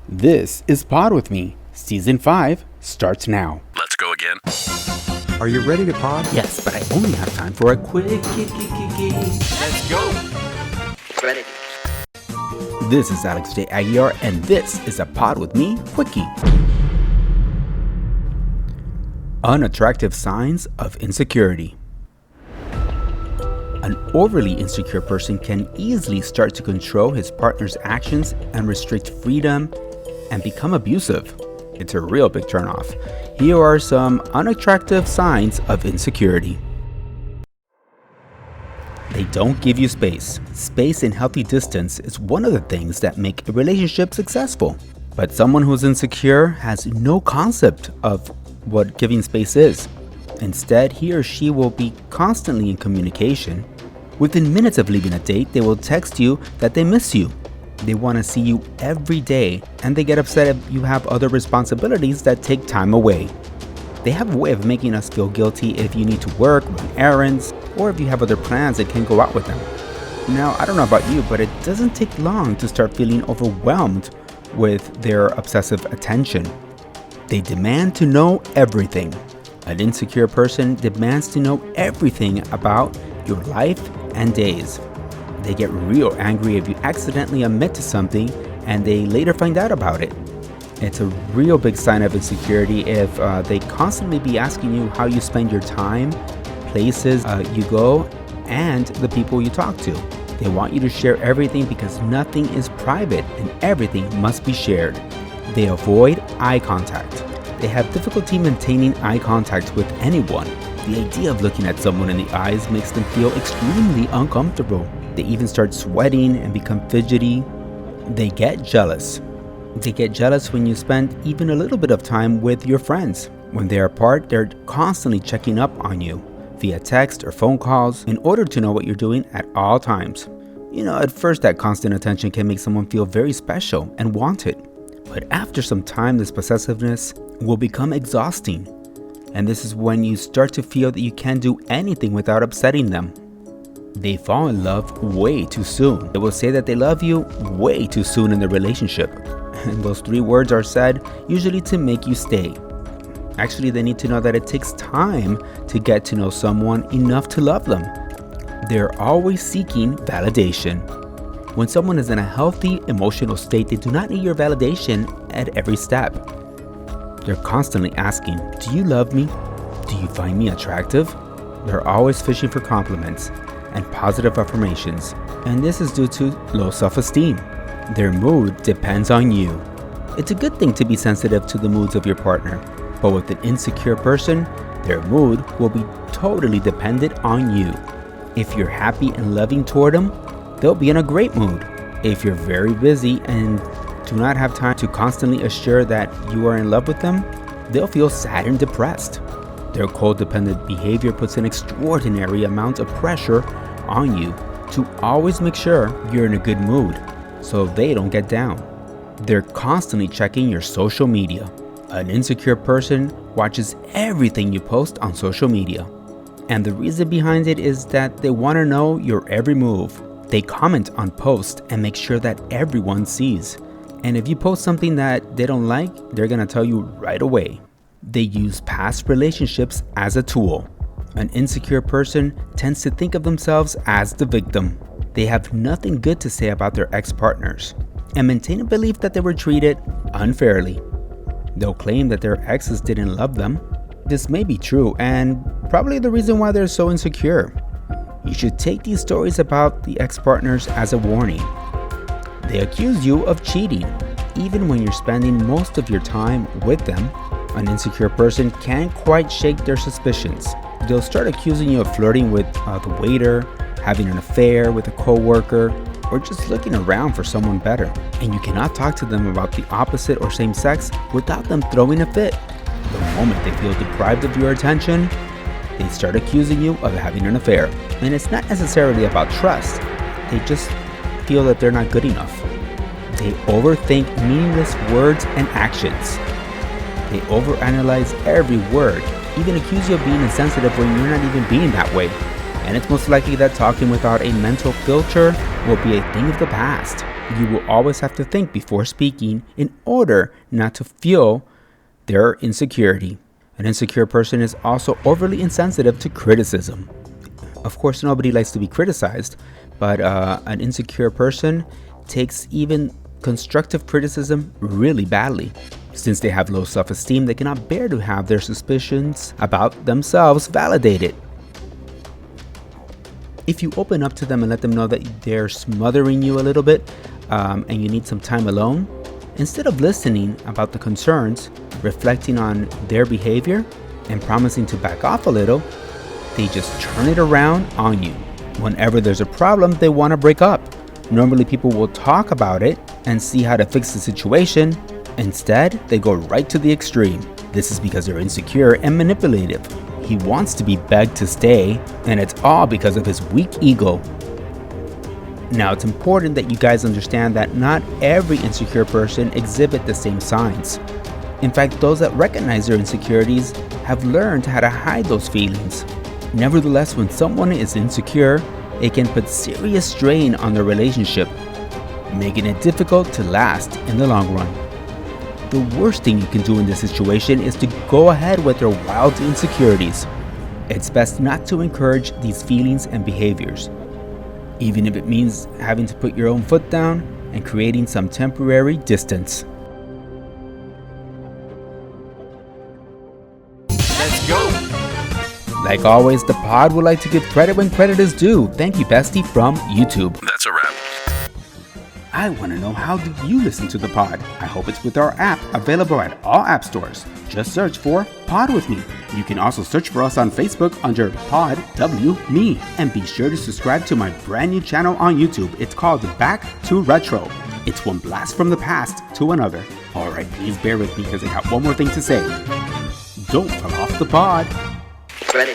This is Pod With Me. Season 5 starts now. Let's go again. Are you ready to pod? Yes, but I only have time for a quick. Let's go. Ready. This is Alex J. Aguiar, and this is a Pod With Me quickie. Unattractive signs of insecurity. An overly insecure person can easily start to control his partner's actions and restrict freedom and become abusive. It's a real big turnoff. Here are some unattractive signs of insecurity. They don't give you space. Space and healthy distance is one of the things that make a relationship successful. But someone who's insecure has no concept of what giving space is. Instead, he or she will be constantly in communication. Within minutes of leaving a date, they will text you that they miss you. They want to see you every day, and they get upset if you have other responsibilities that take time away. They have a way of making us feel guilty if you need to work, run errands, or if you have other plans and can't go out with them. Now, I don't know about you, but it doesn't take long to start feeling overwhelmed with their obsessive attention. They demand to know everything. An insecure person demands to know everything about your life and days. They get real angry if you accidentally admit to something and they later find out about it. It's a real big sign of insecurity if they constantly be asking you how you spend your time, places you go, and the people you talk to. They want you to share everything because nothing is private and everything must be shared. They avoid eye contact. They have difficulty maintaining eye contact with anyone. The idea of looking at someone in the eyes makes them feel extremely uncomfortable. They even start sweating and become fidgety. They get jealous. They get jealous when you spend even a little bit of time with your friends. When they're apart, they're constantly checking up on you via text or phone calls in order to know what you're doing at all times. You know, at first that constant attention can make someone feel very special and wanted. But after some time, this possessiveness will become exhausting. And this is when you start to feel that you can't do anything without upsetting them. They fall in love way too soon. They will say that they love you way too soon in the relationship. And those 3 words are said usually to make you stay. Actually, they need to know that it takes time to get to know someone enough to love them. They're always seeking validation. When someone is in a healthy emotional state, they do not need your validation at every step. They're constantly asking, do you love me? Do you find me attractive? They're always fishing for compliments and positive affirmations, and this is due to low self-esteem. Their mood depends on you. It's a good thing to be sensitive to the moods of your partner, but with an insecure person, their mood will be totally dependent on you. If you're happy and loving toward them, they'll be in a great mood. If you're very busy and do not have time to constantly assure that you are in love with them, they'll feel sad and depressed. Their codependent behavior puts an extraordinary amount of pressure on you to always make sure you're in a good mood so they don't get down. They're constantly checking your social media. An insecure person watches everything you post on social media. And the reason behind it is that they want to know your every move. They comment on posts and make sure that everyone sees. And if you post something that they don't like, they're going to tell you right away. They use past relationships as a tool. An insecure person tends to think of themselves as the victim. They have nothing good to say about their ex-partners and maintain a belief that they were treated unfairly. They'll claim that their exes didn't love them. This may be true and probably the reason why they're so insecure. You should take these stories about the ex-partners as a warning. They accuse you of cheating, even when you're spending most of your time with them. An insecure person can't quite shake their suspicions. They'll start accusing you of flirting with the waiter, having an affair with a coworker, or just looking around for someone better. And you cannot talk to them about the opposite or same sex without them throwing a fit. The moment they feel deprived of your attention, they start accusing you of having an affair. And it's not necessarily about trust. They just feel that they're not good enough. They overthink meaningless words and actions. They overanalyze every word, even accuse you of being insensitive when you're not even being that way. And it's most likely that talking without a mental filter will be a thing of the past. You will always have to think before speaking in order not to fuel their insecurity. An insecure person is also overly insensitive to criticism. Of course, nobody likes to be criticized, but an insecure person takes even constructive criticism really badly. Since they have low self-esteem, they cannot bear to have their suspicions about themselves validated. If you open up to them and let them know that they're smothering you a little bit and you need some time alone, instead of listening about the concerns, reflecting on their behavior, and promising to back off a little, they just turn it around on you. Whenever there's a problem, they want to break up. Normally people will talk about it and see how to fix the situation. Instead, they go right to the extreme. This is because they're insecure and manipulative. He wants to be begged to stay, and it's all because of his weak ego. Now, it's important that you guys understand that not every insecure person exhibit the same signs. In fact, those that recognize their insecurities have learned how to hide those feelings. Nevertheless, when someone is insecure, it can put serious strain on their relationship, making it difficult to last in the long run. The worst thing you can do in this situation is to go ahead with their wild insecurities. It's best not to encourage these feelings and behaviors, even if it means having to put your own foot down and creating some temporary distance. Let's go. Like always, the pod would like to give credit when credit is due. Thank you, Bestie from YouTube. That's a wrap. I want to know, how do you listen to the pod? I hope it's with our app, available at all app stores. Just search for Pod With Me. You can also search for us on Facebook under Pod W Me. And be sure to subscribe to my brand new channel on YouTube. It's called Back to Retro. It's one blast from the past to another. Alright, please bear with me because I have one more thing to say. Don't fall off the pod. Ready.